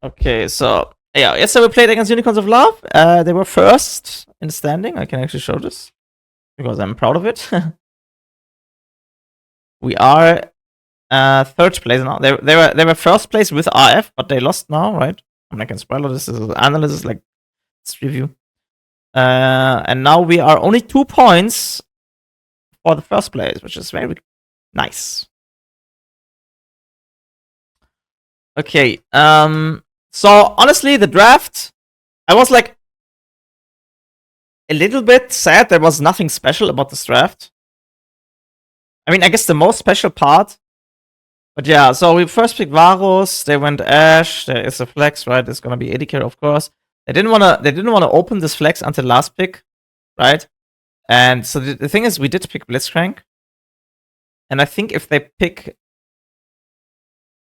Okay, so yeah, yesterday we played against Unicorns of Love. They were first in the standing. I can actually show this because I'm proud of it. We are third place now. They were first place with RF, but they lost now, right? I'm not gonna spoil this. This is analysis, like this review. And now we are only 2 points for the first place, which is very nice. Okay. So honestly, the draft, I was like a little bit sad there was nothing special about this draft. I mean, I guess the most special part. But yeah, so we first picked Varus, they went Ash, there is a flex, right? It's gonna be AD carry, of course. They didn't wanna open this flex until last pick, right? And so the thing is, we did pick Blitzcrank. And I think if they pick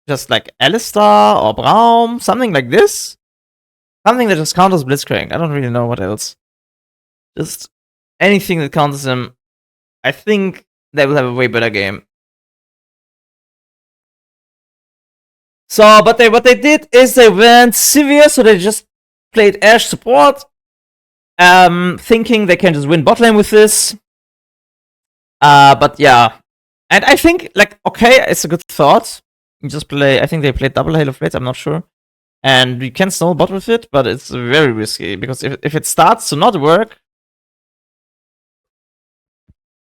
just like Alistar or Braum, something like this, something that just counters Blitzcrank. I don't really know what else. Just anything that counters him, I think they will have a way better game. So, but what they did is they went severe, so they just played Ash support, thinking they can just win bot lane with this. But yeah, and I think like okay, it's a good thought. You just play. I think they played double Halo Blades. I'm not sure, and you can snowball bot with it, but it's very risky because if it starts to not work,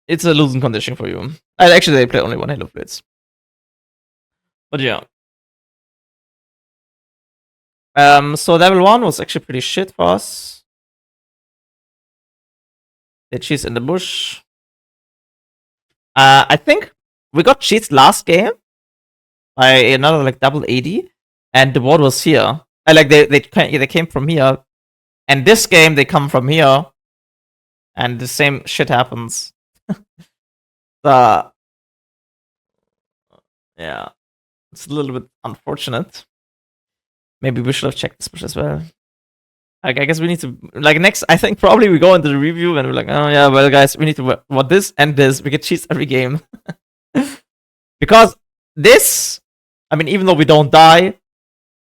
it's a losing condition for you. Actually, they play only one Halo Blades. But yeah. So level 1 was actually pretty shit for us. They cheese in the bush. I think we got cheats last game by another like double AD, and the ward was here. Like they came from here, and this game they come from here, and the same shit happens. Yeah, it's a little bit unfortunate. Maybe we should have checked this push as well. Like, I guess we need to, like, next, I think probably we go into the review and we're like, oh yeah, well, guys, we need to what this and this. We get cheats every game. Because this, I mean, even though we don't die,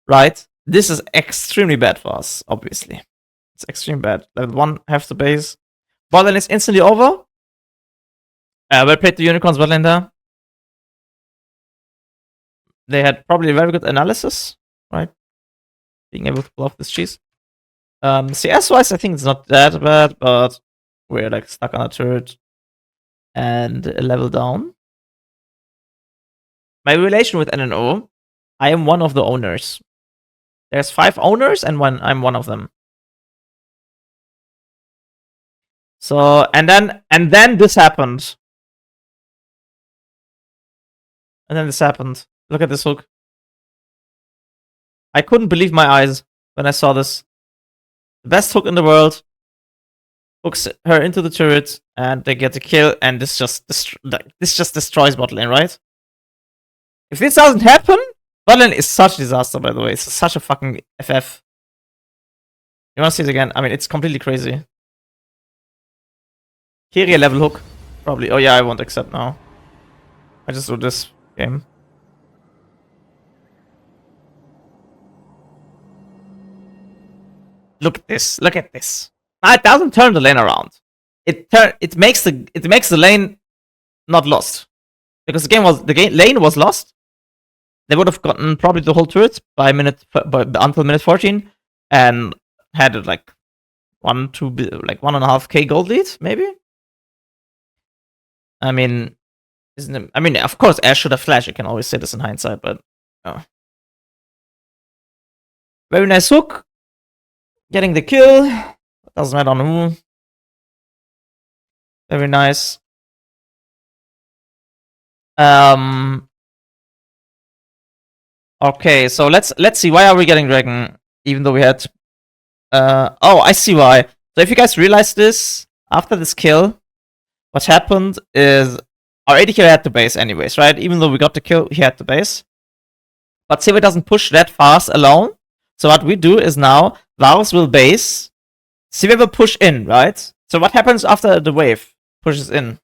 right? This is extremely bad for us, obviously. It's extremely bad. Level 1, half the base. Bot lane is instantly over. Well played the Unicorns bot lane there. They had probably a very good analysis, right? Being able to pull off this cheese. CS wise, I think it's not that bad, but we're like stuck on a turret and a level down. My relation with NNO, I am one of the owners. There's 5 owners, and I'm one of them. So and then this happened. And then this happened. Look at this hook. I couldn't believe my eyes when I saw this. The best hook in the world. Hooks her into the turret, and they get the kill, and this just destroys bot lane, right? If this doesn't happen, bot lane is such a disaster, by the way. It's such a fucking FF. You wanna see it again? I mean, it's completely crazy. Kyrie level hook. Probably. Oh yeah, I won't accept now. I just do this game. Look at this. Look at this. It doesn't turn the lane around. It makes the lane not lost. Because the lane was lost. They would have gotten probably the whole turret until minute 14 and had like 1.5k gold lead, maybe. I mean, of course, Ash should have flashed. You can always say this in hindsight, but very nice hook. Getting the kill. Doesn't matter on who. Very nice. Okay, so let's see, why are we getting Dragon? Even though we had oh, I see why. So if you guys realize this, after this kill, what happened is our AD carry had the base anyways, right? Even though we got the kill, he had the base. But Silver doesn't push that fast alone. So what we do is now Varus will base. Silver will push in, right? So what happens after the wave pushes in?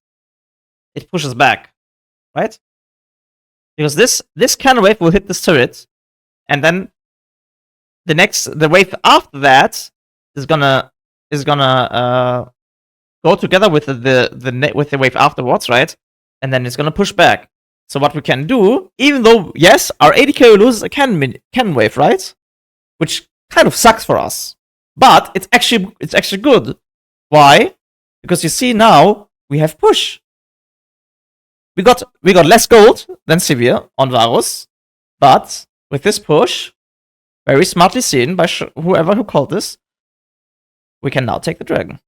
It pushes back, right? Because this kind of wave will hit this turret, and then the wave after that is gonna go together with the wave afterwards, right? And then it's gonna push back. So what we can do, even though yes, our AD carry loses a cannon wave, right? Which kind of sucks for us, but it's actually good. Why? Because you see now we have push. We got less gold than Severe on Varus, but with this push, very smartly seen by whoever who called this, we can now take the dragon,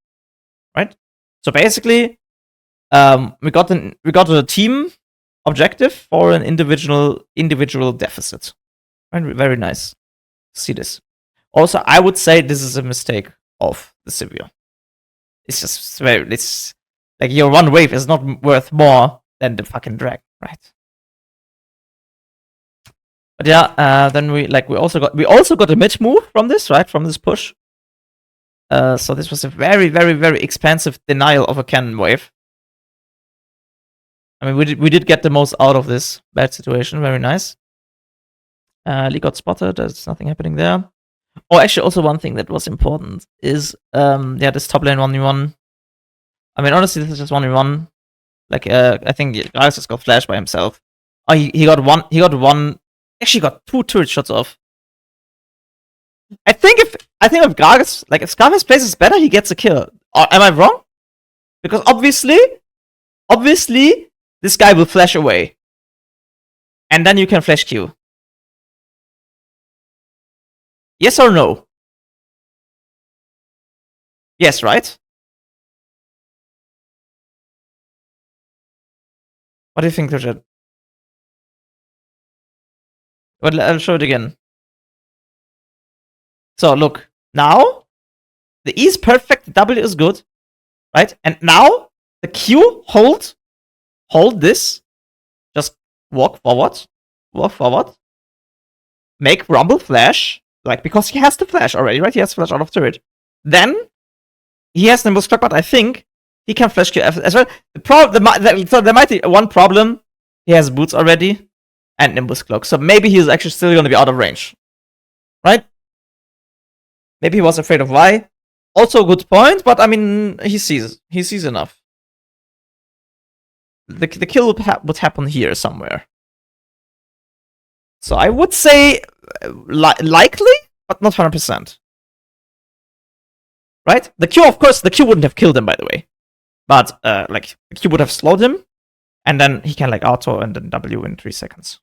right? So basically, we got a team objective for an individual deficit. Right? Very nice. See this. Also, I would say this is a mistake of the Severe. It's just it's like your one wave is not worth more than the fucking dragon, right? But yeah, then we also got a mid move from this, right? From this push. So this was a very, very, very expensive denial of a cannon wave. I mean, we did get the most out of this bad situation. Very nice. Lee got spotted. There's nothing happening there. Oh, actually, also one thing that was important is this top lane 1v1. I mean, honestly, this is just 1v1. Like, I think Kha'Zix just got flashed by himself. Oh, he got one. Actually, got 2 turret shots off. I think if Kha'Zix, like, if Scarface plays better, he gets a kill. Am I wrong? Because obviously, this guy will flash away, and then you can flash Q. Yes or no? Yes, right? What do you think, Richard? Well, I'll show it again. So look, now the E is perfect, the W is good, right? And now the Q, hold this, just walk forward, make Rumble flash, like, because he has the flash already, right? He has flash out of turret. Then he has Nimbus Clock, but I think he can flash Q as well. So there might be one problem. He has boots already and Nimbus Cloak, so maybe he's actually still going to be out of range, right? Maybe he was afraid of Y. Also a good point, but I mean, he sees enough. The kill would happen here somewhere. So I would say likely, but not 100%. Right? The Q, of course, the Q wouldn't have killed him, by the way. But like, the Q would have slowed him, and then he can like auto and then W in 3 seconds.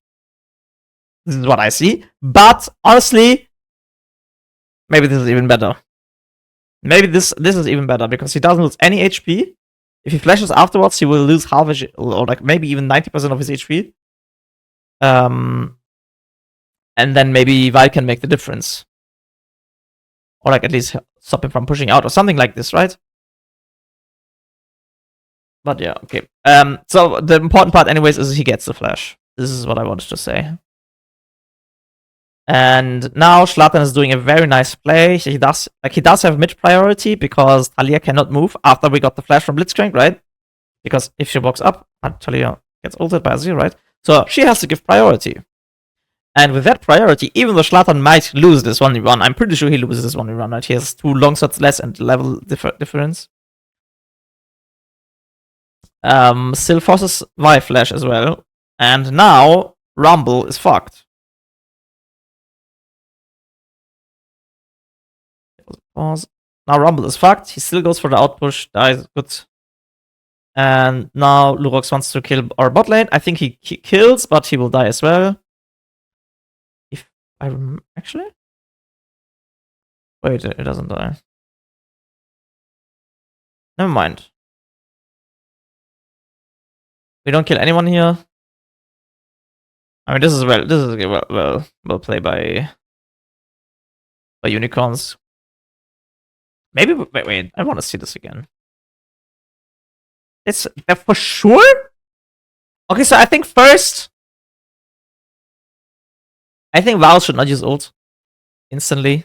This is what I see. But honestly, maybe this is even better. Maybe this is even better because he doesn't lose any HP. If he flashes afterwards, he will lose half his, or like maybe even 90% of his HP. And then maybe Vi can make the difference. Or like at least stop him from pushing out or something like this, right? But yeah, okay. So the important part anyways is he gets the flash. This is what I wanted to say. And now Zlatan is doing a very nice play. He does have mid priority because Talia cannot move after we got the flash from Blitzcrank, right? Because if she walks up, Talia gets ulted by Azir, right? So she has to give priority. And with that priority, even though Zlatan might lose this 1v1, I'm pretty sure he loses this 1v1, right? He has 2 long shots less and level difference. Still forces Y flash as well. And now Rumble is fucked. Pause. Now Rumble is fucked. He still goes for the outpush. Dies. Good. And now Lurox wants to kill our bot lane. I think he kills, but he will die as well. If I actually? Wait, it doesn't die. Never mind. We don't kill anyone here. I mean, this is well played by unicorns. Maybe wait. I want to see this again. It's for sure. Okay, so I think first, I think Val should not use ult instantly.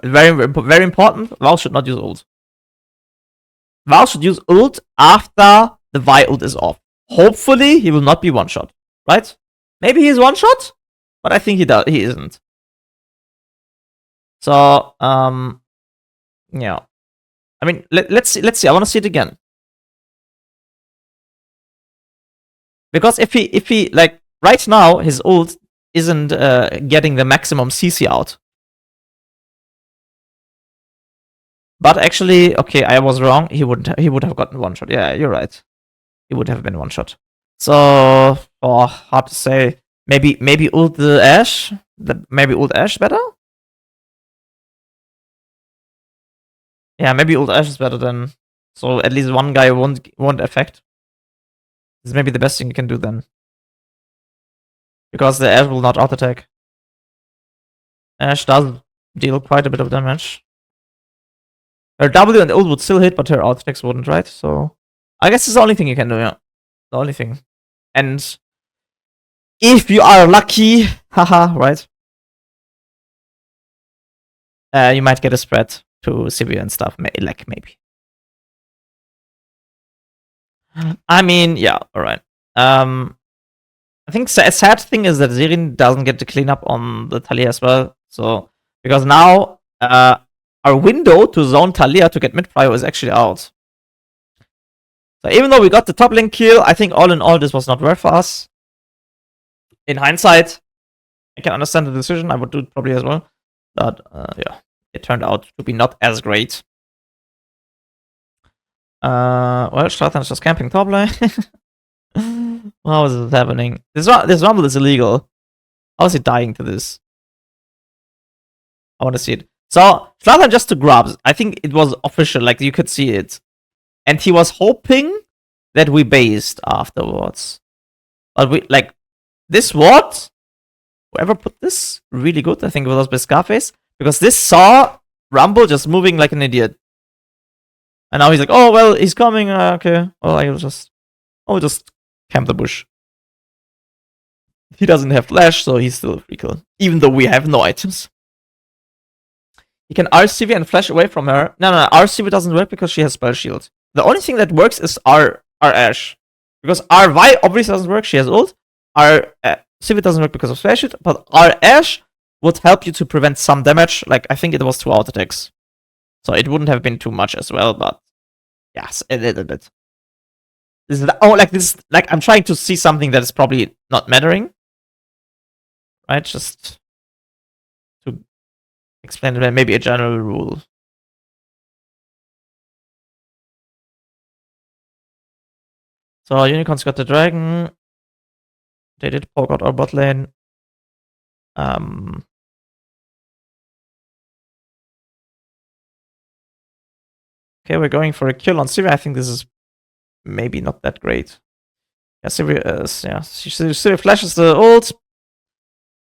Very important. Val should not use ult. Val should use ult after the Vi ult is off. Hopefully, he will not be one shot. Right? Maybe he's one shot, but I think he isn't. So, yeah. I mean, let's see. I want to see it again. Because if he like right now his ult isn't getting the maximum CC out. But actually, okay, I was wrong. He would have gotten one shot. Yeah, you're right. He would have been one shot. So, hard to say. Maybe ult the Ashe. Maybe ult Ashe better. Yeah, maybe ult Ashe is better then. So at least one guy won't affect. This is maybe the best thing you can do then. Because the Ashe will not auto attack. Ashe does deal quite a bit of damage. Her W and ult would still hit, but her auto attacks wouldn't, right? So I guess it's the only thing you can do, yeah. The only thing. And if you are lucky, haha, right? You might get a spread to Sivir and stuff, maybe. I mean, yeah, alright. I think a sad thing is that Zirin doesn't get to clean up on the Talia as well. So, because now our window to zone Talia to get mid prio is actually out. So even though we got the top lane kill, I think all in all this was not worth for us. In hindsight, I can understand the decision. I would do it probably as well. But yeah, it turned out to be not as great. Well, Strathan is just camping top lane. How is this happening? This rumble is illegal. How is he dying to this? I want to see it. So, Strathan just took grabs. I think it was official, like you could see it. And he was hoping that we based afterwards. But we, like, this ward, whoever put this, really good. I think it was by Scarface. Because this saw Rumble just moving like an idiot. And now he's like, oh, well, he's coming. Okay. Well, I'll just camp the bush. He doesn't have flash, so he's still a free kill. Even though we have no items. He can RCV and flash away from her. No, RCV doesn't work because she has spell shield. The only thing that works is our Ashe. Because our Vi obviously doesn't work, she has ult. Our CV doesn't work because of spell shield, but our Ashe would help you to prevent some damage. Like, I think it was 2 auto attacks. So it wouldn't have been too much as well, but yes, a little bit. This is like I'm trying to see something that is probably not mattering. Right? Just to explain it, maybe a general rule. So Unicorns got the dragon. They did poke out our bot lane. Okay, we're going for a kill on Sivir. I think this is maybe not that great. Yeah, Sivir is, yeah. Sivir flashes the ult.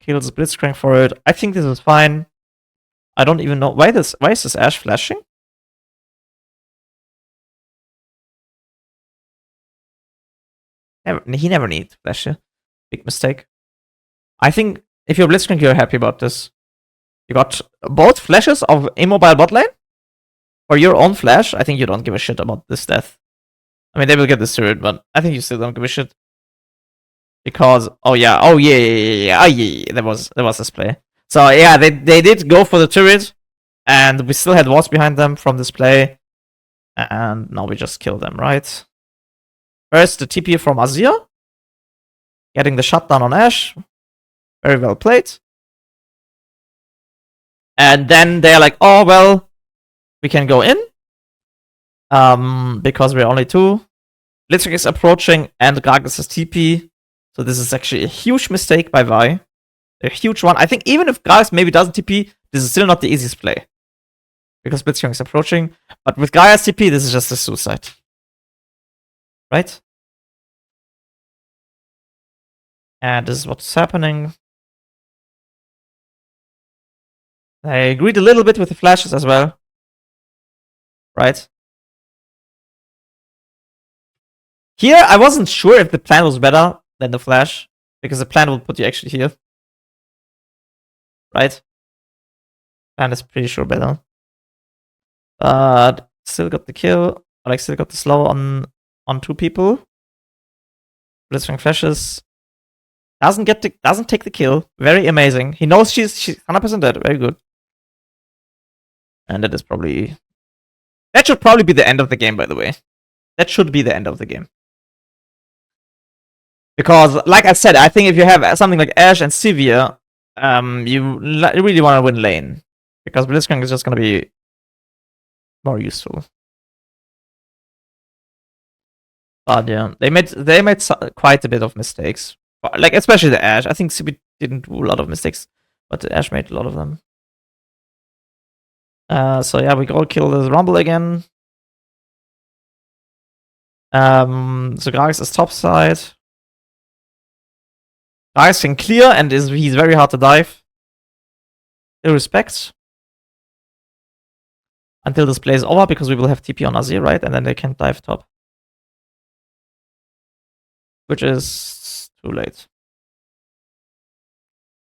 Kills Blitzcrank for it. I think this is fine. I don't even know why is this Ashe flashing? He never needs to flash it. Big mistake. I think if you're Blitzcrank, you're happy about this. You got both flashes of immobile bot lane. For your own flash, I think you don't give a shit about this death. I mean, they will get this turret, but I think you still don't give a shit. Because, oh yeah, there was this play. So yeah, they did go for the turret, and we still had walls behind them from this play. And now we just kill them, right? First, the TP from Azir. Getting the shutdown on Ashe. Very well played. And then they're like, oh, well, we can go in. Because we're only 2. Blitzcrank is approaching, and Kha'Zix has TP. So this is actually a huge mistake by Vi. A huge one. I think even if Kha'Zix maybe doesn't TP, this is still not the easiest play. Because Blitzcrank is approaching. But with Gaia's TP, this is just a suicide. Right? And this is what's happening. I agreed a little bit with the flashes as well. Right? Here, I wasn't sure if the plan was better than the flash. Because the plan would put you actually here. Right? Plan is pretty sure better. But still got the kill. Like, still got the slow on 2 people. Blitzcrank flashes. Doesn't take the kill. Very amazing. He knows she's 100% dead. Very good. And that is probably... That should probably be the end of the game, by the way. That should be the end of the game. Because, like I said, I think if you have something like Ashe and Sivir, you really want to win lane. Because Blitzcrank is just going to be more useful. But yeah, they made quite a bit of mistakes. Like, especially the Ashe. I think Sivir didn't do a lot of mistakes, but the Ashe made a lot of them. So yeah, we go kill the Rumble again. So Kha'Zix is top side. Kha'Zix can clear and he's very hard to dive. Ill respect. Until this play is over, because we will have TP on Azir, right? And then they can dive top. Which is too late.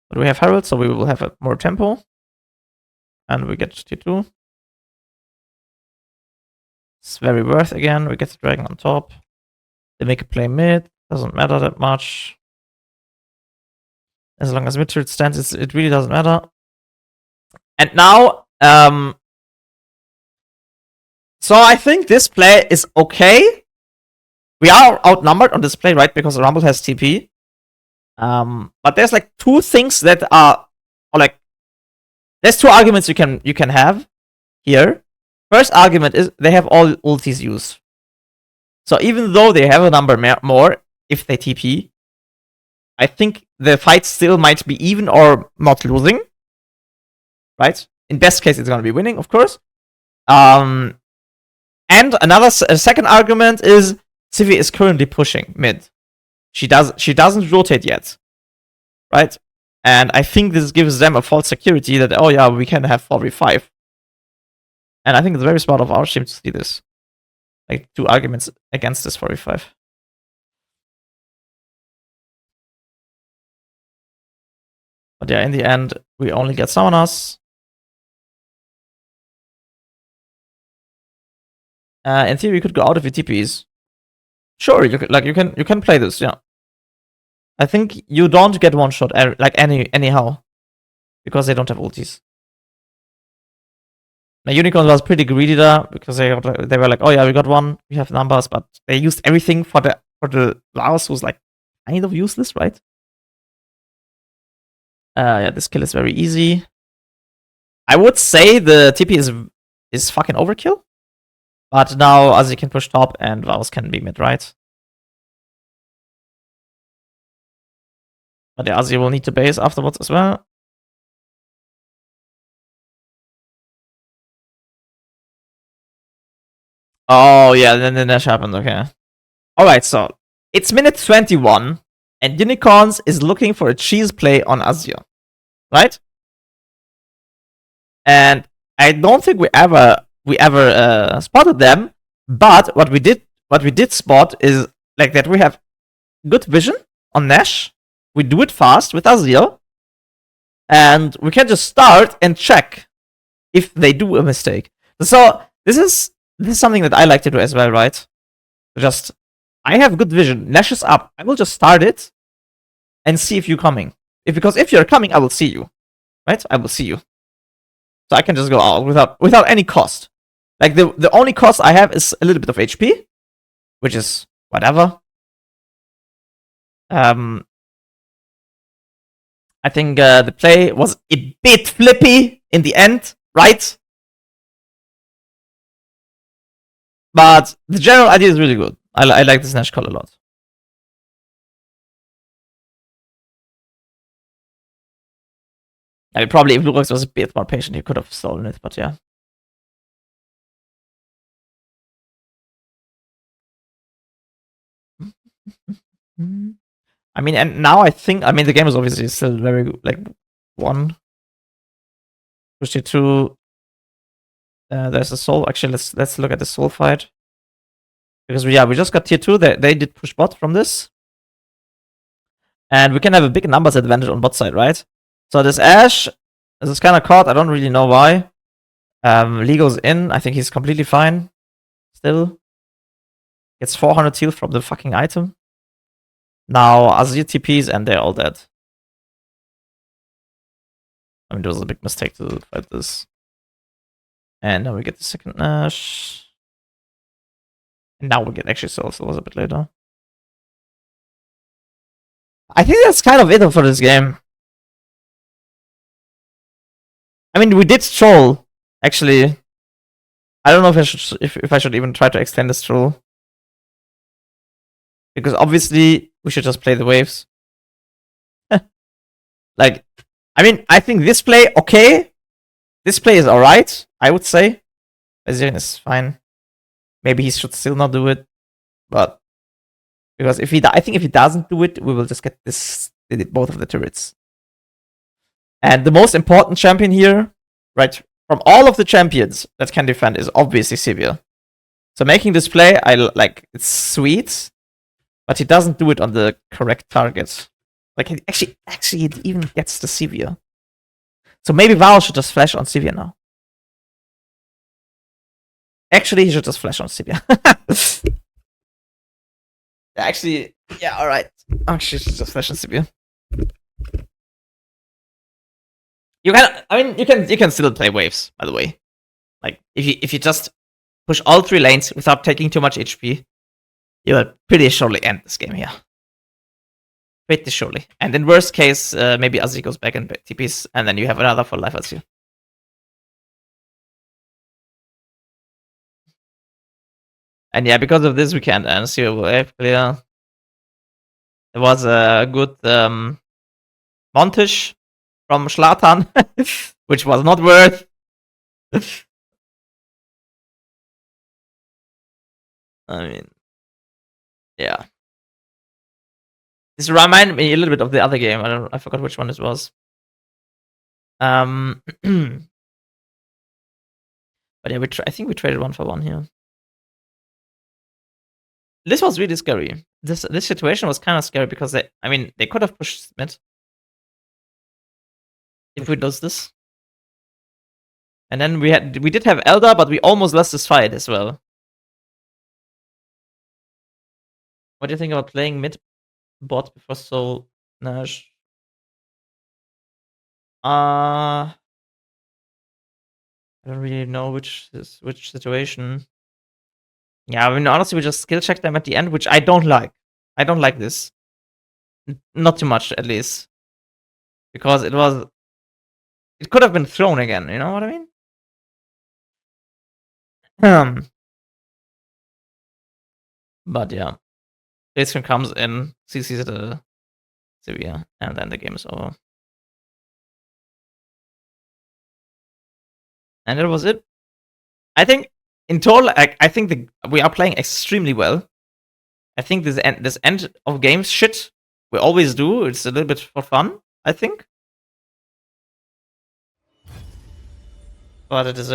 But we have Herald, so we will have more tempo. And we get T2. It's very worth again. We get the dragon on top. They make a play mid. Doesn't matter that much. As long as mid turret stands, it really doesn't matter. And now, so I think this play is okay. We are outnumbered on this play, right? Because the Rumble has TP. But there's like two things that are, or like, there's two arguments you can have here. First argument is they have all ultis used. So even though they have a number more, if they TP, I think the fight still might be even or not losing. Right? In best case, it's going to be winning, of course. And another second argument is Sivir is currently pushing mid. She doesn't rotate yet. Right? And I think this gives them a false security that, oh yeah, we can have 4v5. And I think it's very smart of our team to see this. Like, two arguments against this 4v5. But yeah, in the end, we only get summoners. In theory, you could go out of your TPs. Sure, you can play this, yeah. I think you don't get one shot like anyhow. Because they don't have ultis. Now, Unicorn was pretty greedy there, because they were like, oh yeah, we got one, we have numbers, but they used everything for the Laos, who's like kind of useless, right? Yeah, this kill is very easy. I would say the TP is fucking overkill. But now Azir can push top and Vaus can be mid, right? But the Azir will need to base afterwards as well. Oh yeah, then the Nash happened, okay. Alright, so it's minute 21, and Unicorns is looking for a cheese play on Azir. Right? And I don't think we ever spotted them, but what we did spot is like that we have good vision on Nash. We do it fast with Azir, and we can just start and check if they do a mistake. So this is something that I like to do as well, right? Just, I have good vision. Nash is up. I will just start it and see if you're coming. Because if you're coming, I will see you. Right? I will see you. So I can just go out without any cost. Like, the only cost I have is a little bit of HP, which is whatever. I think the play was a bit flippy in the end, right? But the general idea is really good. I like this Nash call a lot. I mean, probably if Lurox was a bit more patient, he could have stolen it, but yeah. I mean, and now I think, the game is obviously still very, like, 1. Push you 2. There's a soul. Actually, let's look at the soul fight. Because we just got tier 2. They did push bot from this. And we can have a big numbers advantage on bot side, right? So this Ashe is kind of caught. I don't really know why. Lee goes in. I think he's completely fine. Still. Gets 400 heal from the fucking item. Now Azir TPs and they're all dead. I mean, it was a big mistake to fight this. And now we get the second Nash. And now we get actually Soul. So it was a bit later. I think that's kind of it for this game. I mean, we did troll, actually. I don't know if I should even try to extend this troll. Because obviously, we should just play the waves. Like, I mean, I think this play, okay. This play is alright, I would say. Agurin is fine. Maybe he should still not do it. But, because I think if he doesn't do it, we will just get both of the turrets. And the most important champion here, right, from all of the champions that can defend is obviously Sivir. So making this play, it's sweet, but he doesn't do it on the correct target. Like, he actually it even gets the Sivir. So maybe Val should just flash on Sivir now. Actually, he should just flash on Sivir. Actually, yeah, alright. Actually, he should just flash on Sivir. You can still play waves, by the way. Like, if you just push all 3 lanes without taking too much HP, you will pretty surely end this game here. Pretty surely. And in worst case, maybe Azzi goes back and TPs, and then you have another full life as you. And yeah, because of this, we can't answer your wave clear. There was a good montage from Schlatan, which was not worth. I mean, yeah. This reminded me a little bit of the other game. I forgot which one this was. But yeah, I think we traded 1-for-1 here. This was really scary. This situation was kind of scary because they could have pushed mid if we lose this. And then we did have Elder, but we almost lost this fight as well. What do you think about playing mid bot before Soul Nash? I don't really know which situation. Yeah, I mean, honestly, we just skill check them at the end, which I don't like. I don't like this. Not too much, at least. Because it could have been thrown again, you know what I mean? But yeah. Blitzcrank comes in, CCs the Sivir, and then the game is over. And that was it. I think, in total, I think we are playing extremely well. I think this end of games shit we always do. It's a little bit for fun, I think. But it is